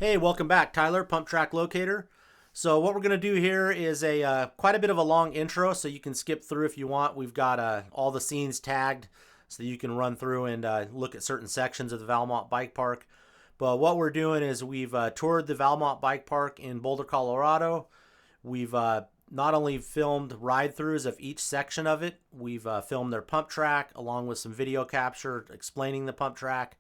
Hey, welcome back, Tyler, Pump Track Locator. So what we're going to do here is a quite a bit of a long intro, so you can skip through if you want. We've got all the scenes tagged so you can run through and look at certain sections of the Valmont Bike Park. But what we're doing is we've toured the Valmont Bike Park in Boulder, Colorado. We've not only filmed ride-throughs of each section of it, we've filmed their pump track along with some video capture explaining the pump track.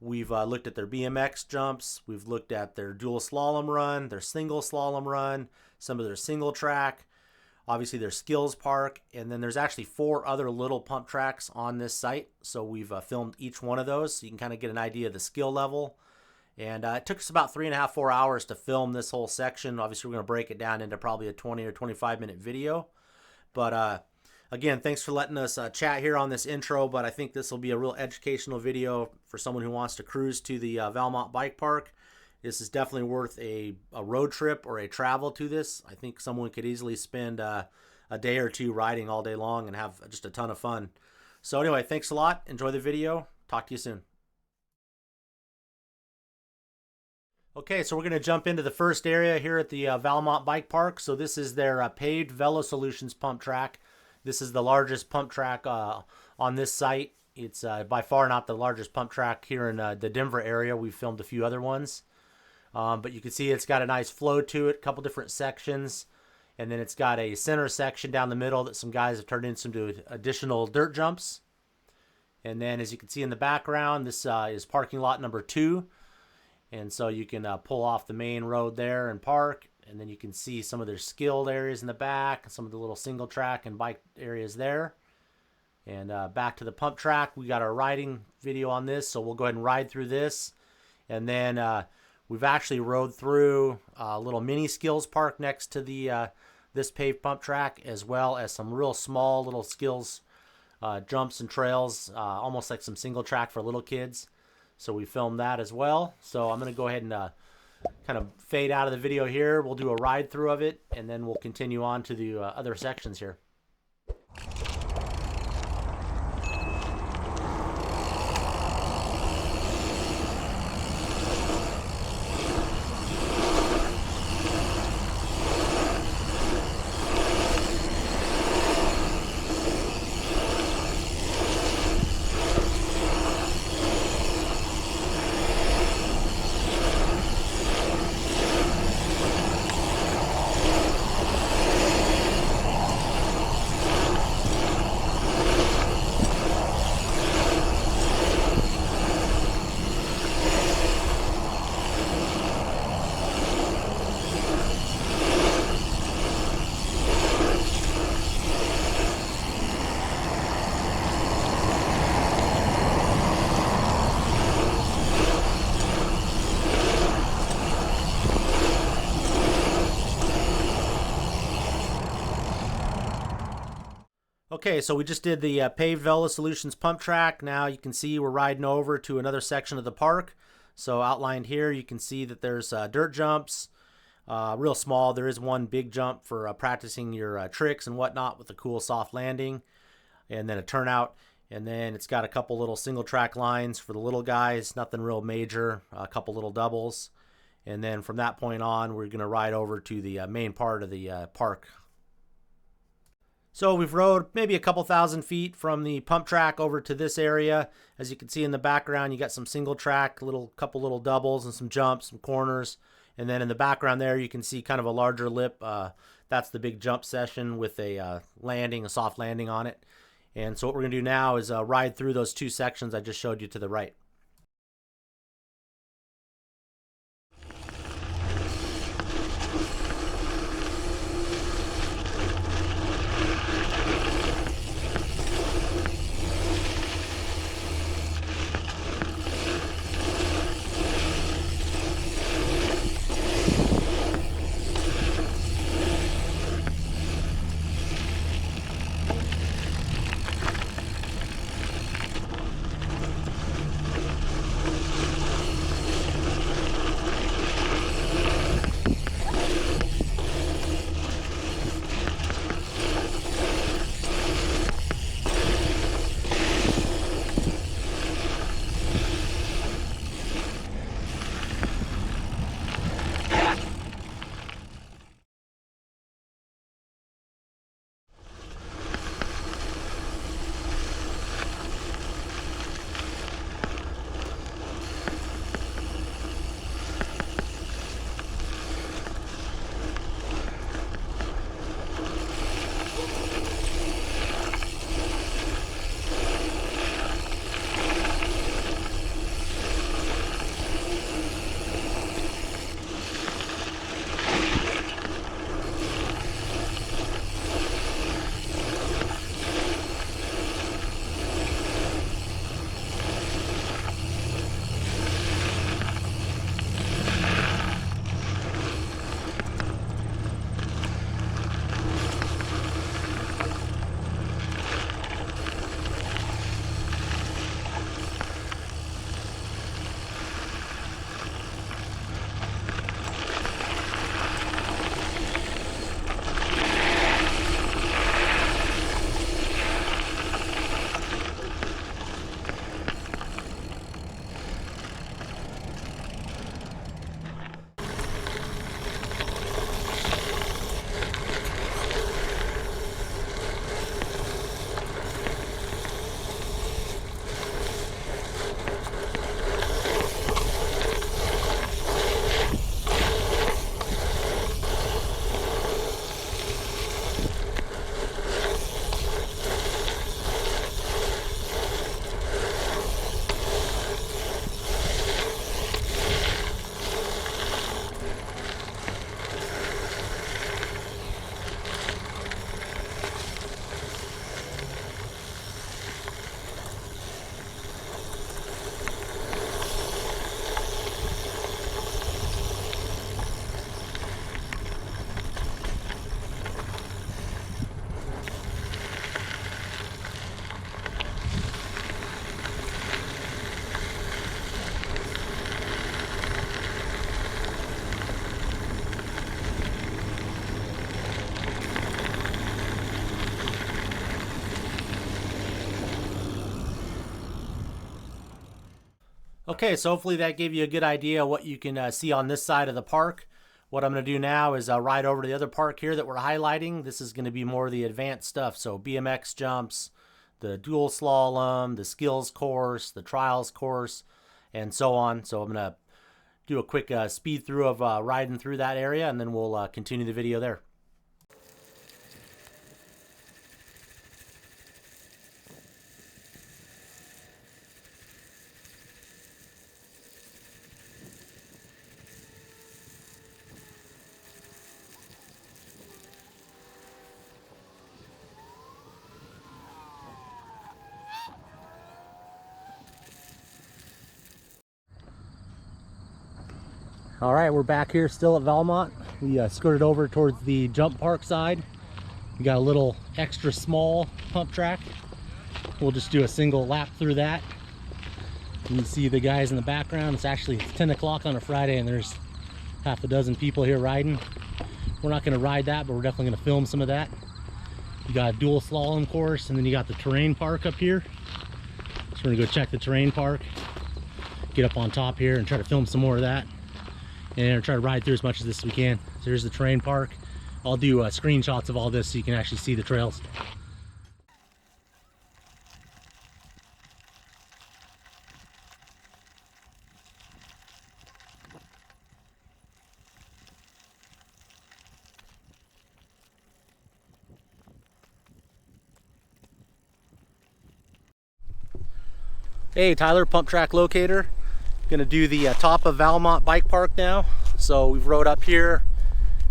We've looked at their BMX jumps. We've looked at their dual slalom run, their single slalom run, some of their single track, obviously their skills park, and then there's actually 4 other little pump tracks on this site. So we've filmed each one of those so you can kind of get an idea of the skill level. And it took us about 3.5 to 4 hours to film this whole section. Obviously, we're going to break it down into probably a 20 or 25 minute video. But again, thanks for letting us chat here on this intro, but I think this will be a real educational video for someone who wants to cruise to the Valmont Bike Park. This is definitely worth a road trip or a travel to this. I think someone could easily spend a day or two riding all day long and have just a ton of fun. So anyway, thanks a lot. Enjoy the video. Talk to you soon. Okay, so we're going to jump into the first area here at the Valmont Bike Park. So this is their paved Velo Solutions pump track. This is the largest pump track on this site. It's by far not the largest pump track here in the Denver area. We've filmed a few other ones. But you can see it's got a nice flow to it, a couple different sections. And then it's got a center section down the middle that some guys have turned into some additional dirt jumps. And then as you can see in the background, this is parking lot number 2. And so you can pull off the main road there and park. And then you can see some of their skilled areas in the back, some of the little single track and bike areas there. And back to the pump track, we got our riding video on this, so we'll go ahead and ride through this. And then we've actually rode through a little mini skills park next to the this paved pump track, as well as some real small little skills jumps and trails, almost like some single track for little kids. So we filmed that as well. So I'm going to go ahead and kind of fade out of the video here. We'll do a ride through of it, and then we'll continue on to the other sections here. Okay, so we just did the paved Velo Solutions pump track. Now you can see we're riding over to another section of the park. So outlined here, you can see that there's dirt jumps, real small. There is one big jump for practicing your tricks and whatnot with a cool soft landing, and then a turnout. And then it's got a couple little single track lines for the little guys, nothing real major, a couple little doubles. And then from that point on, we're going to ride over to the main part of the park. So we've rode maybe a couple thousand feet from the pump track over to this area. As you can see in the background, you got some single track, couple little doubles and some jumps, some corners. And then in the background there, you can see kind of a larger lip. That's the big jump session with a landing, a soft landing on it. And so what we're going to do now is ride through those 2 sections I just showed you to the right. Okay, so hopefully that gave you a good idea what you can see on this side of the park. What I'm going to do now is ride over to the other park here that we're highlighting. This is going to be more of the advanced stuff, so BMX jumps, the dual slalom, the skills course, the trials course, and so on. So I'm going to do a quick speed through of riding through that area, and then we'll continue the video there. All right, we're back here still at Valmont. We skirted over towards the jump park side. We got a little extra small pump track. We'll just do a single lap through that. You can see the guys in the background. It's 10 o'clock on a Friday and there's half a dozen people here riding. We're not gonna ride that, but we're definitely gonna film some of that. You got a dual slalom course, and then you got the terrain park up here. So we're gonna go check the terrain park, get up on top here and try to film some more of that. And try to ride through as much of this as we can. So here's the terrain park. I'll do screenshots of all this so you can actually see the trails. Hey Tyler, Pump Track Locator. Gonna do the top of Valmont Bike Park now. So we've rode up here.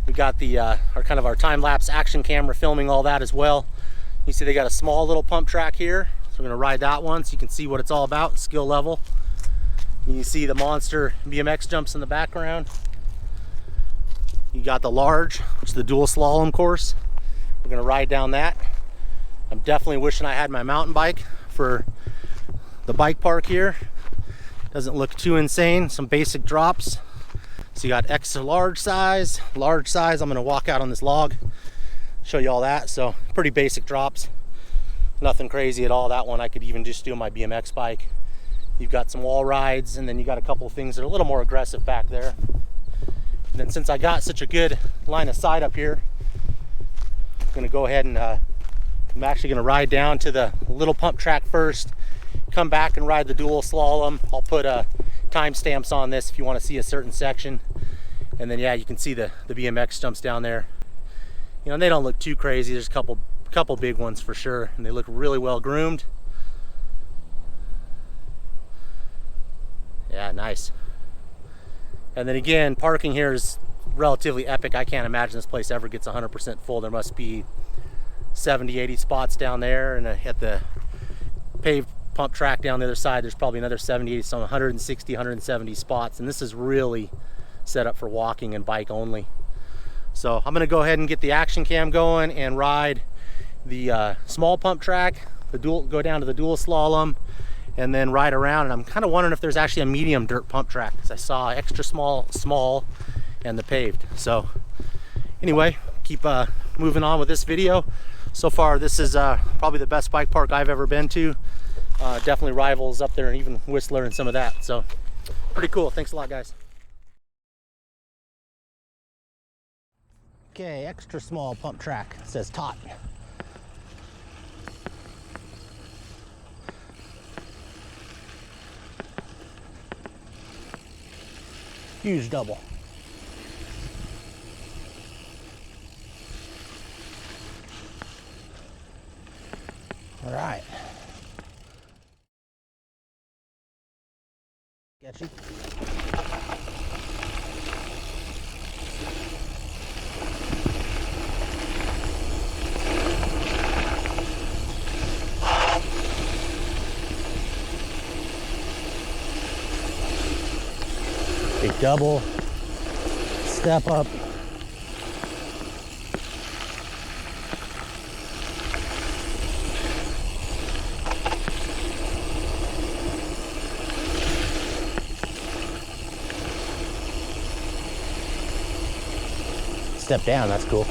We got the our time-lapse action camera filming all that as well. You see they got a small little pump track here. So we're gonna ride that one so you can see what it's all about, skill level. You see the monster BMX jumps in the background. You got the large, which is the dual slalom course. We're gonna ride down that. I'm definitely wishing I had my mountain bike for the bike park here. Doesn't look too insane. Some basic drops. So you got extra large size. I'm gonna walk out on this log, show you all that. So pretty basic drops. Nothing crazy at all. That one I could even just do on my BMX bike. You've got some wall rides, and then you got a couple of things that are a little more aggressive back there. And then since I got such a good line of sight up here, I'm gonna go ahead and I'm actually gonna ride down to the little pump track first, come back and ride the dual slalom. I'll put timestamps on this if you want to see a certain section. And then yeah, you can see the BMX jumps down there. You know, they don't look too crazy. There's a couple big ones for sure, and they look really well groomed. Yeah, nice. And then again, parking here is relatively epic. I can't imagine this place ever gets 100% full. There must be 70-80 spots down there, and at the paved pump track down the other side there's probably another 70-80, so 160-170 spots, and this is really set up for walking and bike only. So I'm gonna go ahead and get the action cam going and ride the small pump track, go down to the dual slalom, and then ride around. And I'm kind of wondering if there's actually a medium dirt pump track, because I saw extra small and the paved. So anyway, keep moving on with this video. So far this is probably the best bike park I've ever been to. Definitely rivals up there, and even Whistler and some of that. So pretty cool. Thanks a lot, guys. Okay, extra small pump track. It says tot. Huge double. All right. Sketchy. Big double, step up. Step down, that's cool.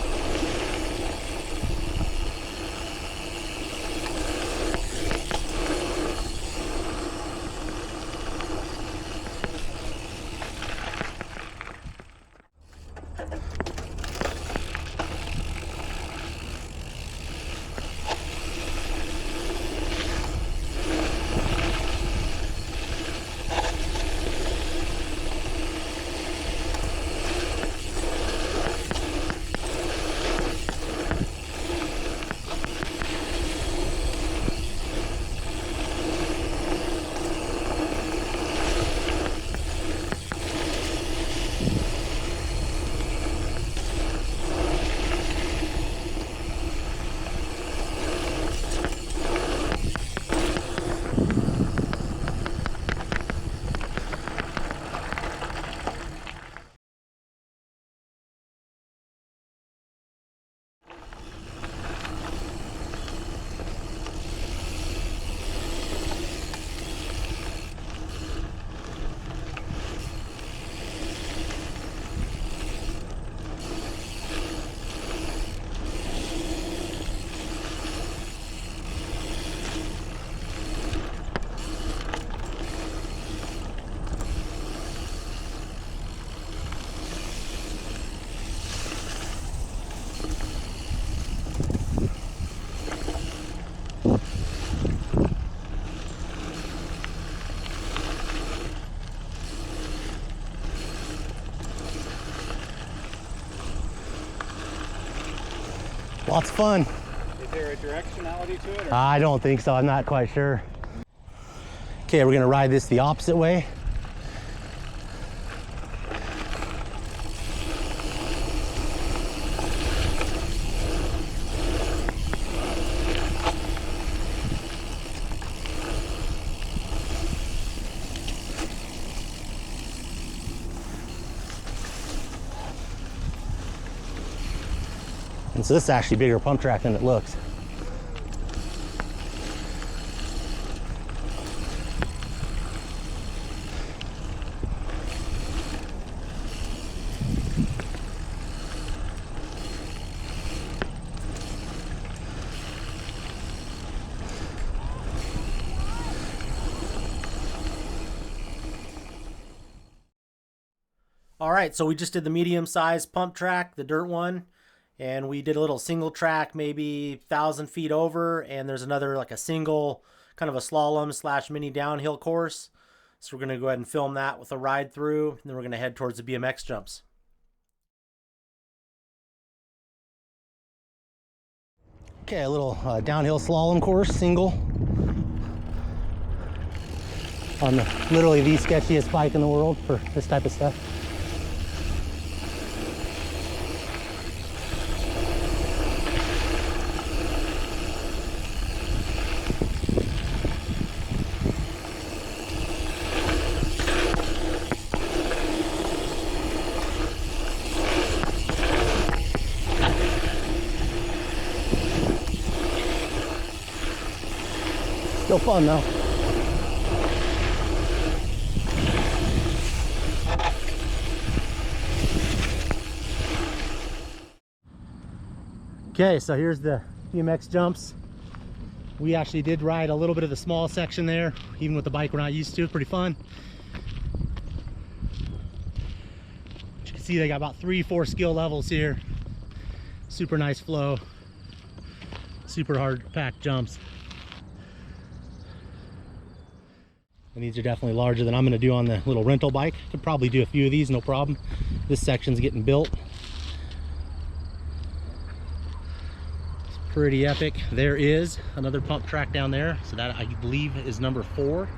Lots of fun. Is there a directionality to it? Or? I don't think so. I'm not quite sure. Okay, we're gonna ride this the opposite way. And so this is actually a bigger pump track than it looks. All right, so we just did the medium-sized pump track, the dirt one, and we did a little single track, maybe 1,000 feet over, and there's another like a single kind of a slalom slash mini downhill course. So we're gonna go ahead and film that with a ride through, and then we're gonna head towards the BMX jumps. Okay, a little downhill slalom course, single. On literally the sketchiest bike in the world for this type of stuff. Still fun though. Okay, so here's the BMX jumps. We actually did ride a little bit of the small section there, even with the bike we're not used to. Pretty fun. You can see they got about 3-4 skill levels here. Super nice flow. Super hard packed jumps. And these are definitely larger than I'm going to do on the little rental bike. Could probably do a few of these, no problem. This section's getting built. It's pretty epic. There is another pump track down there. So that, I believe, is number 4.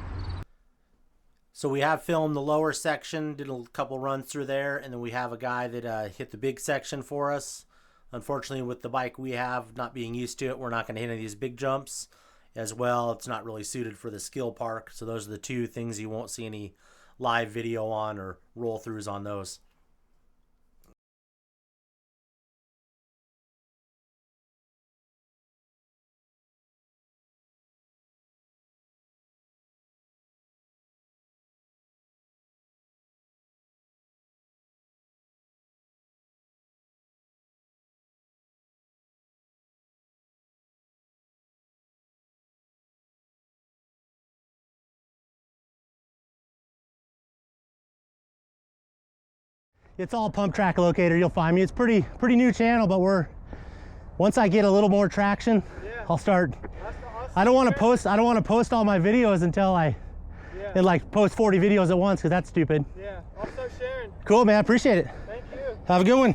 So we have filmed the lower section, did a couple runs through there, and then we have a guy that hit the big section for us. Unfortunately, with the bike we have, not being used to it, we're not going to hit any of these big jumps. As well, it's not really suited for the skill park, so those are the two things you won't see any live video on or roll throughs on those. It's all pump track locator. You'll find me. It's pretty new channel, but once I get a little more traction, yeah, I'll start. Awesome. I don't want to post all my videos until and like post 40 videos at once, because that's stupid. Yeah, I'll start sharing. Cool, man. Appreciate it. Thank you. Have a good one.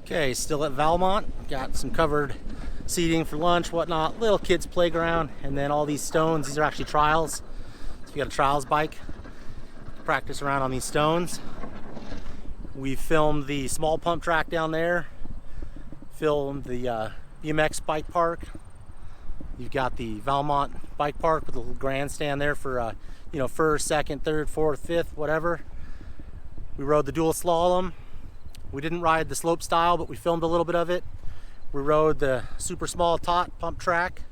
Okay, still at Valmont. Got some covered seating for lunch, whatnot. Little kids playground, and then all these stones. These are actually trials. So if you got a trials bike, practice around on these stones. We filmed the small pump track down there, filmed the BMX bike park. You've got the Valmont Bike Park with a little grandstand there for you know, first, second, third, fourth, fifth, whatever. We rode the dual slalom. We didn't ride the slope style, but we filmed a little bit of it. We rode the super small tot pump track,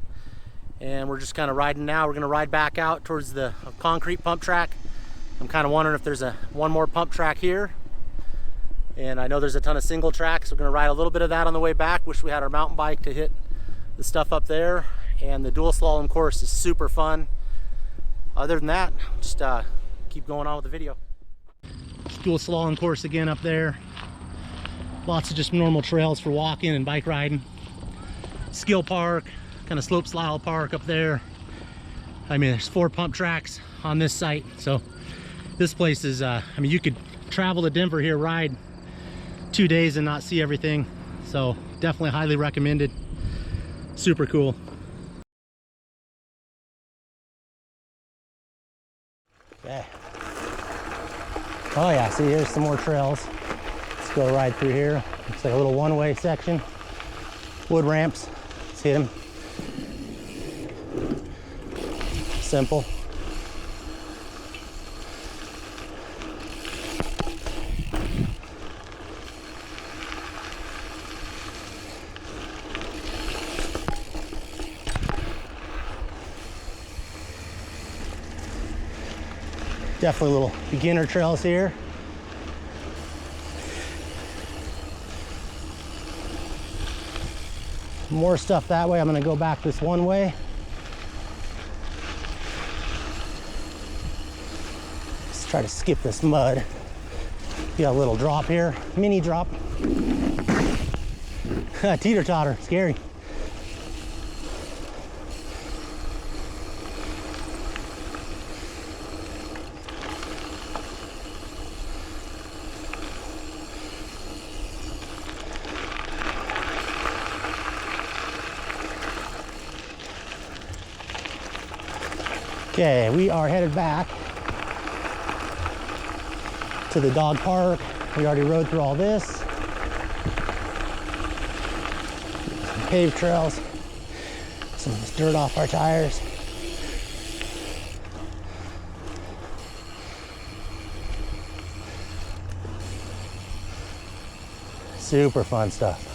and we're just kind of riding now. We're going to ride back out towards the concrete pump track. I'm kind of wondering if there's one more pump track here. And I know there's a ton of single tracks. So we're going to ride a little bit of that on the way back. Wish we had our mountain bike to hit the stuff up there. And the dual slalom course is super fun. Other than that, just keep going on with the video. Dual slalom course again up there. Lots of just normal trails for walking and bike riding. Skill park, kind of slope style park up there. I mean, there's 4 pump tracks on this site. So this place is, I mean, you could travel to Denver here, ride 2 days and not see everything. So definitely highly recommended. Super cool. Okay. Oh yeah, see, here's some more trails. Let's go ride through here. Looks like a little one-way section. Wood ramps. Let's hit them. Simple. Definitely little beginner trails here. More stuff that way. I'm going to go back this one way. Let's try to skip this mud. Got a little drop here, mini drop. Teeter totter, scary. Okay, we are headed back to the dog park. We already rode through all this. Some paved trails. Some dirt off our tires. Super fun stuff.